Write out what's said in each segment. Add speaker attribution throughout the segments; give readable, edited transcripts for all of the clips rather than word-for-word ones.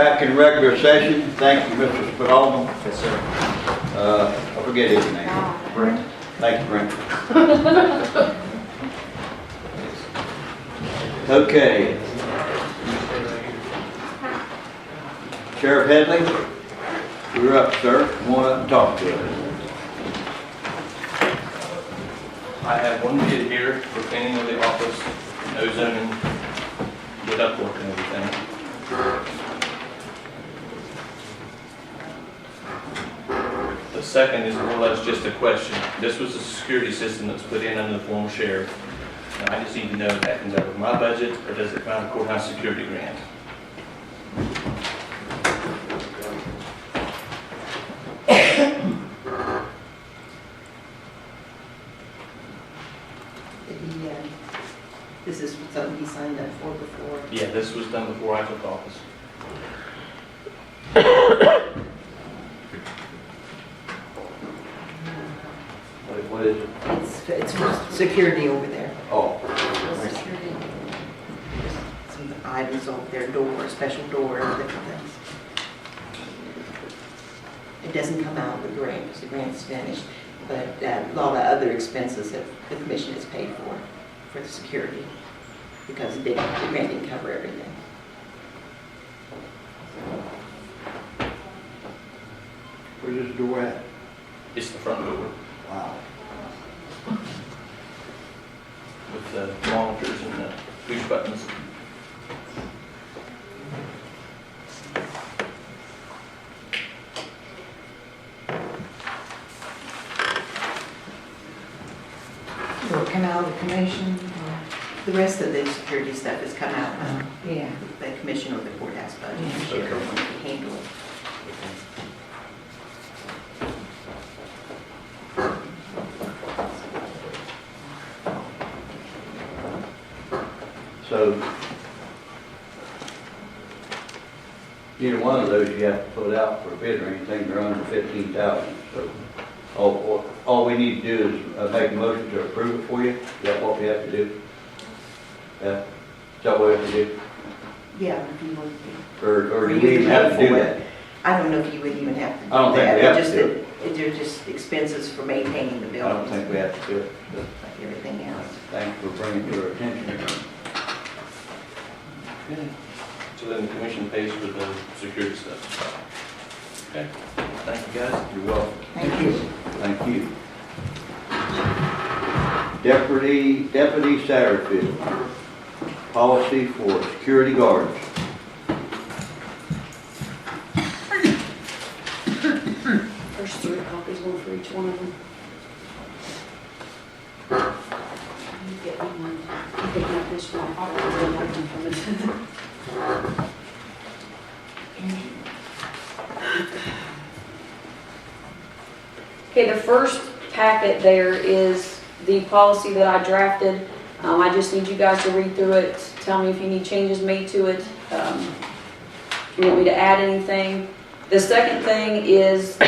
Speaker 1: back in regular session. Thank you, Mr. Spitall.
Speaker 2: Yes, sir.
Speaker 1: I forget his name.
Speaker 2: Brent.
Speaker 1: Thank you, Brent. Okay. Sheriff Headley, you're up, sir. Come on up and talk to us.
Speaker 3: I have one bid here for cleaning of the office, no zoning, the ductwork and everything. The second is more or less just a question. This was the security system that's put in under the former sheriff. And I just need to know if that comes out of my budget or does it come out of the courthouse security grant?
Speaker 4: This is something he signed up for before.
Speaker 3: Yeah, this was done before I took office.
Speaker 1: What is it?
Speaker 4: It's for security over there.
Speaker 1: Oh,
Speaker 4: Security. Some items over there, door, special door, different things. It doesn't come out of the grant because the grant's finished, but a lot of other expenses that the commission has paid for the security, because the grant didn't cover everything.
Speaker 1: where's this door at?
Speaker 3: It's the front door
Speaker 1: Wow.
Speaker 3: with the monitors and the push buttons.
Speaker 5: Will it come out of the commission?
Speaker 4: The rest of the security stuff has come out of
Speaker 5: Yeah.
Speaker 4: the commission or the courthouse budget.
Speaker 5: Yeah.
Speaker 4: Sheriff can handle it.
Speaker 1: So, either one of those you have to put out for a bid or anything, they're under 15,000. So, all we need to do is make a motion to approve it for you. Is that what we have to do? Yeah? Is that what we have to do?
Speaker 4: Yeah, if you would.
Speaker 1: Or do
Speaker 4: you
Speaker 1: we even
Speaker 4: would
Speaker 1: have to
Speaker 4: pay
Speaker 1: do
Speaker 4: for
Speaker 1: that?
Speaker 4: it. I don't know if you would even have to do that.
Speaker 1: I don't think we have to
Speaker 4: Just
Speaker 1: do it.
Speaker 4: that they're just expenses for maintaining the
Speaker 1: I
Speaker 4: building.
Speaker 1: don't think we have to do it. But
Speaker 4: Like everything else.
Speaker 1: thanks for bringing it to our attention.
Speaker 3: So then the commission pays for the security stuff. Okay, thank you guys.
Speaker 1: You're welcome.
Speaker 5: Thank you.
Speaker 1: Thank you. Deputy Satterfield, policy for security guards.
Speaker 6: There's 3 copies, one for each one of them. You get me one. You can have this one. I'll get one from it. Okay, the first packet there is the policy that I drafted. I just need you guys to read through it. Tell me if you need changes made to it. If you want me to add anything. The second thing is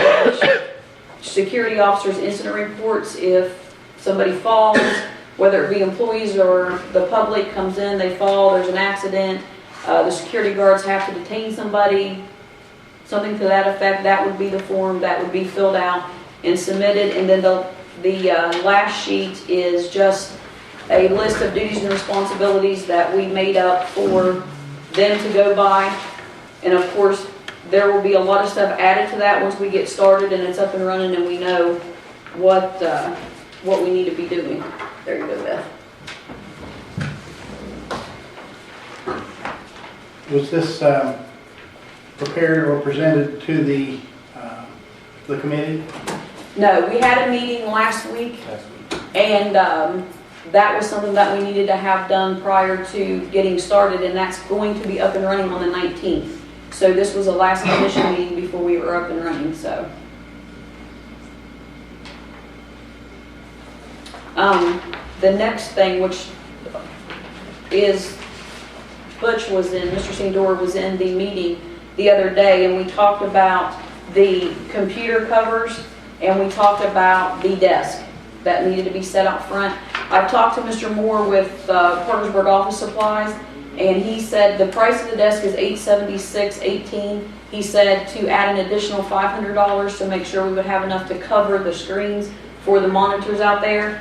Speaker 6: security officers' incident reports. If somebody falls, whether it be employees or the public comes in, they fall, there's an accident, the security guards have to detain somebody, something to that effect, that would be the form that would be filled out and submitted. And then the last sheet is just a list of duties and responsibilities that we made up for them to go by. And of course, there will be a lot of stuff added to that once we get started and it's up and running and we know what we need to be doing. There you go, Beth.
Speaker 7: Was this prepared or presented to the committee?
Speaker 6: No, we had a meeting last week and that was something that we needed to have done prior to getting started, and that's going to be up and running on the 19th. So this was a last commission meeting before we were up and running, so. The next thing, which is, Butch was in, Mr. Sindor was in the meeting the other day, and we talked about the computer covers, and we talked about the desk that needed to be set out front. I've talked to Mr. Moore with Parkersburg Office Supplies, And he said the price of the desk is $876.18. He said to add an additional $500 to make sure we would have enough to cover the screens for the monitors out there.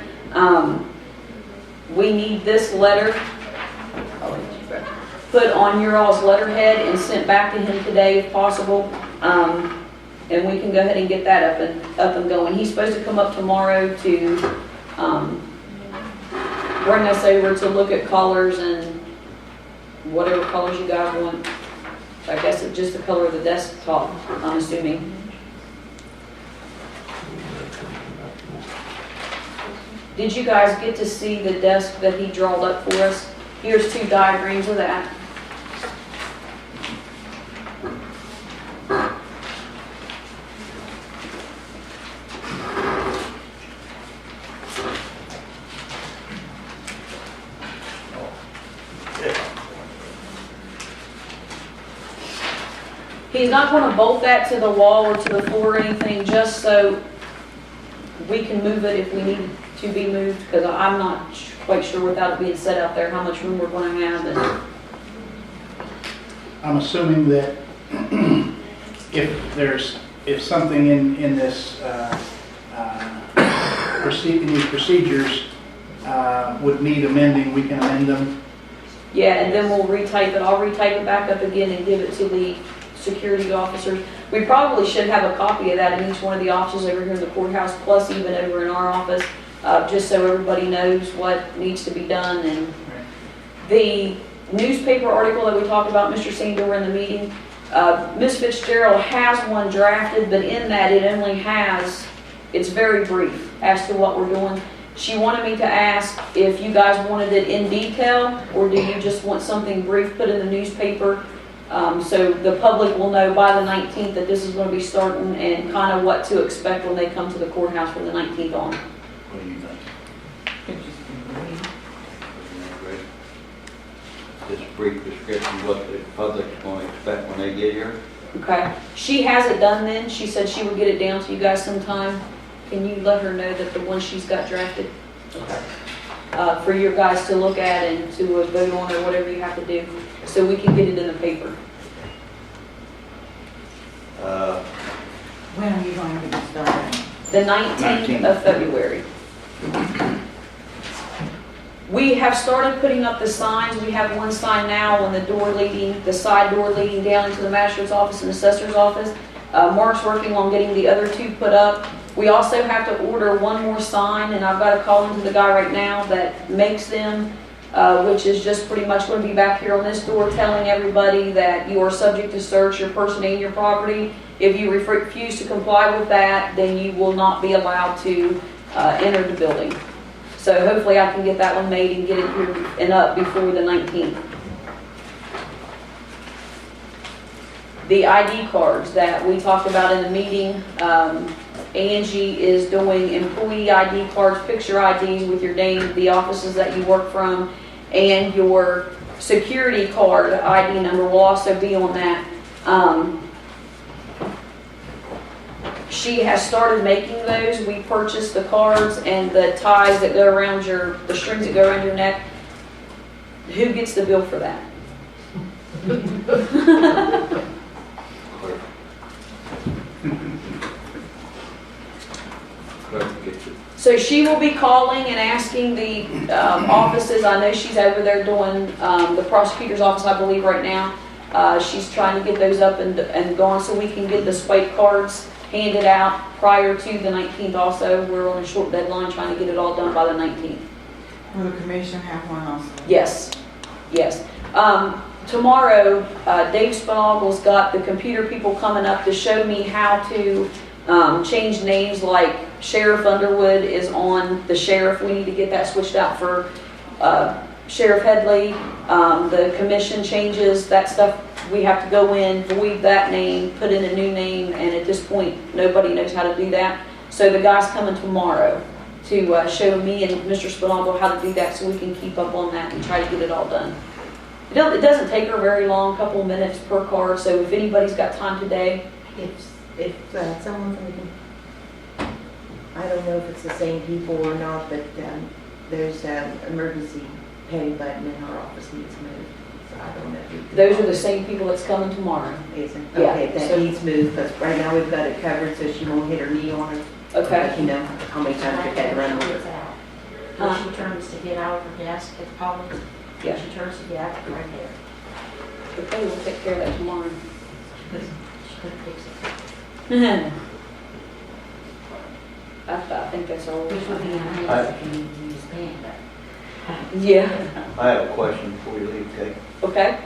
Speaker 6: We need this letter put on your all's letterhead and sent back to him today if possible. And we can go ahead and get that up and going. He's supposed to come up tomorrow to bring us over to look at colors and whatever colors you guys want. I guess it's just the color of the desktop, I'm assuming. Did you guys get to see the desk that he drawed up for us? Here's 2 diagrams of that. He's not going to bolt that to the wall or to the floor or anything, just so we can move it if we need to be moved, because I'm not quite sure without it being set out there how much room we're going to have. And
Speaker 7: I'm assuming that if something in this, in these procedures would need amending, we can amend them.
Speaker 6: yeah, and then we'll retype it. I'll retype it back up again and give it to the security officers. We probably should have a copy of that in each one of the offices over here in the courthouse, plus even over in our office, just so everybody knows what needs to be done. And the newspaper article that we talked about, Mr. Sandor, in the meeting, Ms. Fitzgerald has one drafted, but in that it only has, it's very brief as to what we're doing. She wanted me to ask if you guys wanted it in detail, or do you just want something brief put in the newspaper, so the public will know by the 19th that this is going to be starting and kind of what to expect when they come to the courthouse from the 19th on.
Speaker 1: What do you think? Just brief description of what the public's going to expect when they get here.
Speaker 6: Okay. She has it done then. She said she would get it down to you guys sometime. Can you let her know that the one she's got drafted? Okay. For your guys to look at and to vote on or whatever you have to do, so we can get it in the paper.
Speaker 5: When are you going to get started?
Speaker 6: The 19th of February. We have started putting up the signs. We have one sign now on the side door leading down into the magistrate's office and assessor's office. Mark's working on getting the other 2 put up. We also have to order one more sign, and I've got to call into the guy right now that makes them, which is just pretty much going to be back here on this door telling everybody that you are subject to search your person and your property. If you refuse to comply with that, then you will not be allowed to enter the building. So hopefully I can get that one made and get it here and up before the 19th. The ID cards that we talked about in the meeting, Angie is doing employee ID cards, picture IDs with your name, the offices that you work from, and your security card ID number will also be on that. She has started making those. We purchased the cards and the ties that go around the strings that go around your neck. Who gets the bill for that?
Speaker 1: Clerk gets it.
Speaker 6: So she will be calling and asking the offices. I know she's over there doing the prosecutor's office, I believe, right now. She's trying to get those up and going so we can get the swipe cards handed out prior to the 19th also. We're on a short deadline trying to get it all done by the 19th.
Speaker 5: Will the commission have one also?
Speaker 6: Yes, yes. Tomorrow, Dave Spinogle's got the computer people coming up to show me how to change names, like Sheriff Underwood is on the sheriff. We need to get that switched out for Sheriff Headley. The commission changes, that stuff, we have to go in, void that name, put in a new name, and at this point, nobody knows how to do that. So the guy's coming tomorrow to show me and Mr. Spinogle how to do that so we can keep up on that and try to get it all done. It doesn't take her very long, a couple of minutes per card, so if anybody's got time today.
Speaker 2: If someone from the, I don't know if it's the same people or not, but there's an emergency pay button in our office needs moved. I don't know who.
Speaker 6: Those are the same people that's coming tomorrow.
Speaker 2: Isn't,
Speaker 6: Yeah,
Speaker 2: okay, that
Speaker 6: so-
Speaker 2: needs moved, because right now we've got it covered, so she won't hit her knee on it.
Speaker 6: Okay.
Speaker 2: Let you know how many times we've had to run over it.
Speaker 8: When she turns to get out of her desk at the college,
Speaker 6: Yeah.
Speaker 8: she turns to get out, right there.
Speaker 6: Okay, we'll take care of that tomorrow.
Speaker 8: She couldn't fix it.
Speaker 6: I think that's all.
Speaker 8: Which would be nice if you need to use the pen, but
Speaker 6: Yeah,
Speaker 1: I have a question before you leave, Kate.
Speaker 6: okay.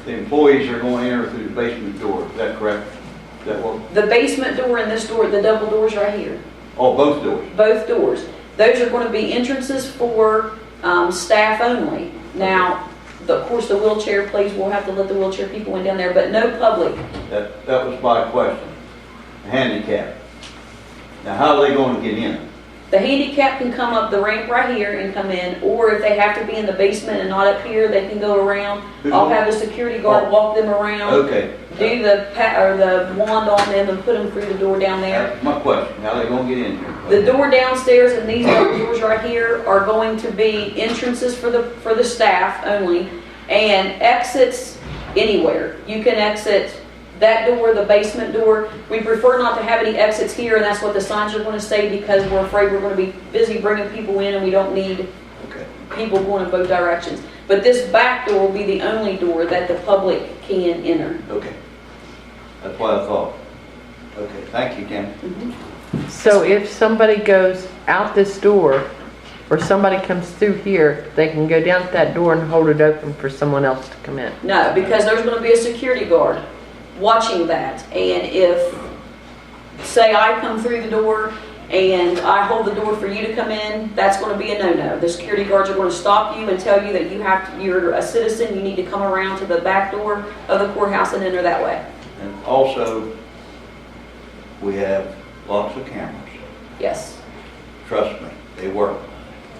Speaker 1: The employees are going to enter through the basement door, is that correct? Is that what,
Speaker 6: The basement door and this door, the double doors right here,
Speaker 1: oh, both doors?
Speaker 6: both doors. Those are going to be entrances for staff only. Now, of course, the wheelchair place, we'll have to let the wheelchair people in down there, but no public.
Speaker 1: That was my question. Handicap. Now, how are they going to get in?
Speaker 6: The handicap can come up the ramp right here and come in, or if they have to be in the basement and not up here, they can go around. I'll have a security guard walk them around,
Speaker 1: Okay.
Speaker 6: do the wand on them and put them through the door down there.
Speaker 1: That's my question. How are they going to get in here?
Speaker 6: The door downstairs and these double doors right here are going to be entrances for the staff only, and exits anywhere. You can exit that door, the basement door. We prefer not to have any exits here, and that's what the signs are going to say, because we're afraid we're going to be busy bringing people in and we don't need
Speaker 1: Okay.
Speaker 6: people going in both directions. But this back door will be the only door that the public can enter.
Speaker 1: Okay. That's what I thought. Okay, thank you, Tim.
Speaker 9: So if somebody goes out this door, or somebody comes through here, they can go down to that door and hold it open for someone else to come in?
Speaker 6: No, because there's going to be a security guard watching that, and if, say I come through the door and I hold the door for you to come in, that's going to be a no-no. The security guards are going to stop you and tell you that you're a citizen, you need to come around to the back door of the courthouse and enter that way.
Speaker 1: And also, we have lots of cameras.
Speaker 6: Yes.
Speaker 1: Trust me, they work.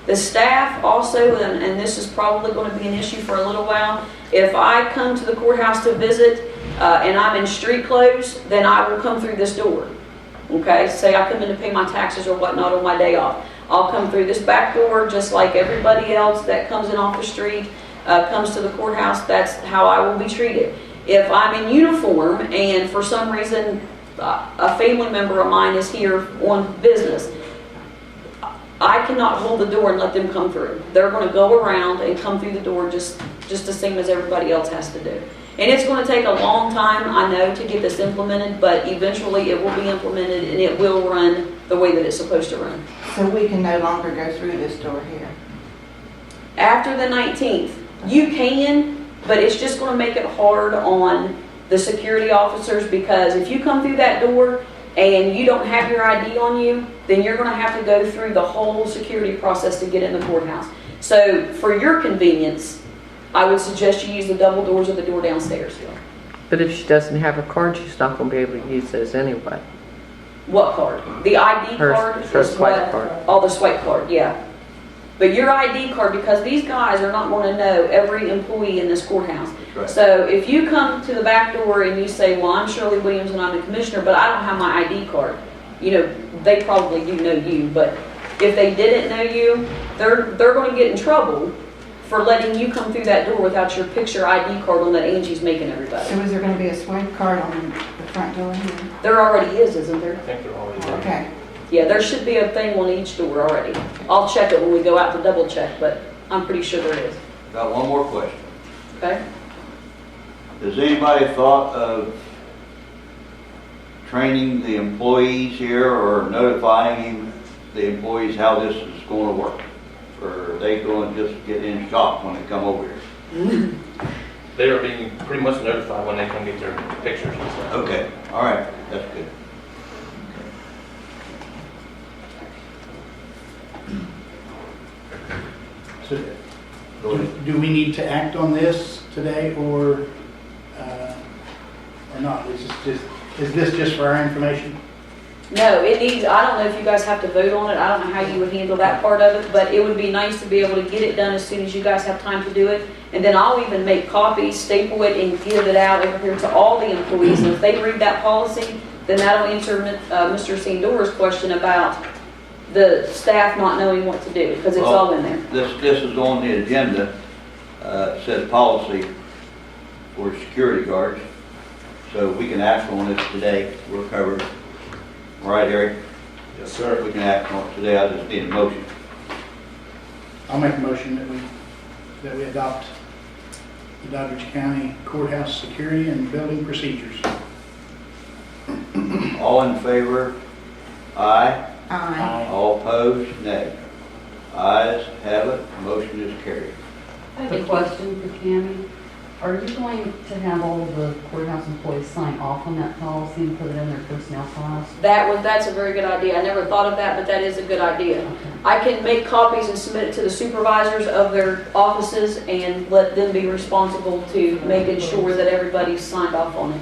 Speaker 6: The staff also, and this is probably going to be an issue for a little while, if I come to the courthouse to visit and I'm in street clothes, then I will come through this door. Okay, say I come in to pay my taxes or whatnot on my day off. I'll come through this back door just like everybody else that comes in off the street, comes to the courthouse. That's how I will be treated. If I'm in uniform and for some reason a family member of mine is here on business, I cannot hold the door and let them come through. They're going to go around and come through the door just the same as everybody else has to do. And it's going to take a long time, I know, to get this implemented, but eventually it will be implemented and it will run the way that it's supposed to run.
Speaker 5: So we can no longer go through this door here.
Speaker 6: After the 19th, you can, but it's just going to make it hard on the security officers, because if you come through that door and you don't have your ID on you, then you're going to have to go through the whole security process to get in the courthouse. So for your convenience, I would suggest you use the double doors or the door downstairs.
Speaker 9: But if she doesn't have her card, she's not going to be able to use those anyway.
Speaker 6: What card? The ID
Speaker 9: Her
Speaker 6: card?
Speaker 9: her
Speaker 6: is
Speaker 9: swipe
Speaker 6: what-
Speaker 9: card.
Speaker 6: Oh, the swipe card, yeah. But your ID card, because these guys are not going to know every employee in this courthouse.
Speaker 1: That's right.
Speaker 6: So if you come to the back door and you say, well, I'm Shirley Williams and I'm the commissioner, but I don't have my ID card, you know, they probably do know you, but if they didn't know you, they're going to get in trouble for letting you come through that door without your picture ID card on that Angie's making everybody.
Speaker 5: So is there going to be a swipe card on the front door here?
Speaker 6: There already is, isn't there?
Speaker 3: I think they're already there.
Speaker 5: Okay.
Speaker 6: Yeah, there should be a thing on each door already. I'll check it when we go out to double check, but I'm pretty sure there is.
Speaker 1: Got one more question.
Speaker 6: Okay?
Speaker 1: Has anybody thought of training the employees here or notifying the employees how this is going to work? Or are they going to just get in shock when they come over here?
Speaker 3: They are being pretty much notified when they come get their pictures and stuff.
Speaker 1: Okay, all right, that's good.
Speaker 7: So
Speaker 1: Go ahead.
Speaker 7: do we need to act on this today or not? Is this just for our information?
Speaker 6: No, it needs, I don't know if you guys have to vote on it. I don't know how you would handle that part of it, but it would be nice to be able to get it done as soon as you guys have time to do it. And then I'll even make copies, staple it, and give it out over here to all the employees. And if they read that policy, then that'll answer Mr. Sandor's question about the staff not knowing what to do, because it's all in there.
Speaker 1: This is on the agenda, it says policy. security guards. So we can act on this today, we're covered. All right, Eric?
Speaker 10: Yes, sir.
Speaker 1: We can act on it today, I just need a motion.
Speaker 7: I'll make a motion that we adopt the Doddridge County Courthouse Security and Building Procedures.
Speaker 1: All in favor? Aye.
Speaker 5: Aye.
Speaker 1: All opposed? Nay. Ayes have it, motion is carried.
Speaker 8: I have a question for Tammy. Are you going to have all of the courthouse employees sign off on that policy and put it in their personnel files?
Speaker 6: That's a very good idea. I never thought of that, but that is a good idea.
Speaker 8: Okay.
Speaker 6: I can make copies and submit it to the supervisors of their offices and let them be responsible to making sure that everybody's signed off on it.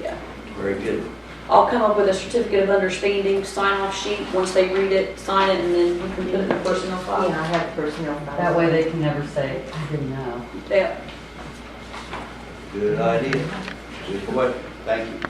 Speaker 6: Yeah.
Speaker 1: Very good.
Speaker 6: I'll come up with a certificate of understanding, sign-off sheet. Once they read it, sign it, and then you can put it in the personnel file.
Speaker 2: Yeah, I have personnel file.
Speaker 8: That way they can never say, I didn't know.
Speaker 6: Yeah.
Speaker 1: Good idea. Good question. Thank you.